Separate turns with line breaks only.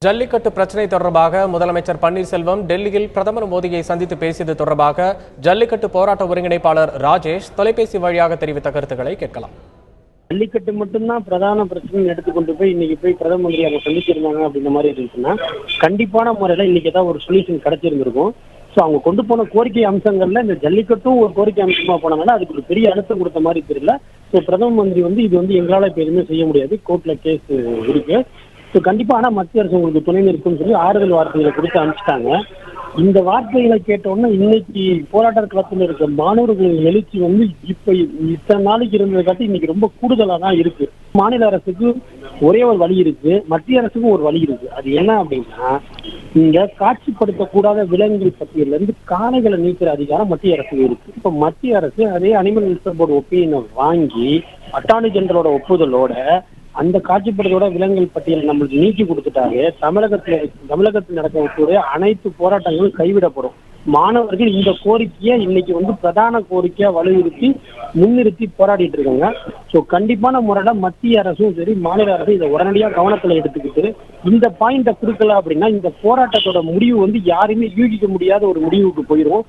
ஜல்லிக்கட்டு பிரச்சினை தொடர்பாக முதலமைச்சர் பன்னீர்செல்வம் டெல்லியில் பிரதமர் மோடியை சந்தித்து பேசியது தொடர்பாக ஜல்லிக்கட்டு போராட்ட ஒருங்கிணைப்பாளர் ராஜேஷ் தொலைபேசி வழியாக தெரிவித்த கருத்துக்களை கேட்கலாம்.
ஜல்லிக்கட்டு மட்டும்தான் பிரதான பிரச்சனை எடுத்துக்கொண்டு போய் இன்னைக்கு போய் பிரதம மந்திரி அவங்க சந்திச்சிருந்தாங்க அப்படின்ற மாதிரி இருந்துச்சுன்னா கண்டிப்பான முறையில இன்னைக்கு ஏதாவது ஒரு சொல்யூஷன் கிடைச்சிருந்திருக்கும். ஸோ அவங்க கொண்டு போன கோரிக்கை அம்சங்கள்ல இந்த ஜல்லிக்கட்டும் ஒரு கோரிக்கை அம்சமா போனதுனால அதுக்கு ஒரு பெரிய அழுத்தம் கொடுத்த மாதிரி தெரியல. ஸோ பிரதம மந்திரி இது எங்களால் இப்போ எதுவுமே செய்ய முடியாது, கோர்ட்ல கேஸ் இருக்கு. ஸோ கண்டிப்பா ஆனா மத்திய அரசு உங்களுக்கு துணை நிற்கும்னு சொல்லி ஆறுதல் வார்த்தைகளை கொடுத்து அனுப்பிச்சிட்டாங்க. இந்த வார்த்தைகளை கேட்டோன்னா இன்னைக்கு போராட்ட களத்தில் இருக்க மாணவர்களின் எழுச்சி இப்ப இத்தனை நாளைக்கு இருந்ததை காட்டி இன்னைக்கு ரொம்ப கூடுதலா தான் இருக்கு. மாநில அரசுக்கு ஒரே ஒரு வழி இருக்கு, மத்திய அரசுக்கும் ஒரு வழி இருக்கு. அது என்ன அப்படின்னா, இங்க காட்சிப்படுத்தக்கூடாத விலங்குகள் பட்டியல இருந்து காளைகளை நீக்கிற அதிகாரம் மத்திய அரசுக்கு இருக்கு. இப்ப மத்திய அரசு அதே அனிமல் வெல்ஃபேர் போர்டு ஒப்பீனியனை வாங்கி அட்டார்னி ஜெனரலோட ஒப்புதலோட அந்த காட்சிப்படுத்தோட விலங்குகள் பட்டியலை நம்மளுக்கு நீக்கி கொடுத்துட்டாரு. தமிழகத்தில் நடக்கக்கூடிய அனைத்து போராட்டங்களும் கைவிடப்படும். மாணவர்கள் இந்த கோரிக்கையை இன்னைக்கு பிரதான கோரிக்கையா வலியுறுத்தி முன்னிறுத்தி போராடிட்டு இருக்காங்க. ஸோ கண்டிப்பான முறையில மத்திய அரசும் சரி மாநில அரசும் இதை உடனடியாக கவனத்துல எடுத்துக்கிட்டு இந்த பாயிண்ட கொடுக்கல அப்படின்னா இந்த போராட்டத்தோட முடிவு யாருமே யூகிக்க முடியாத ஒரு முடிவுக்கு போயிடும்.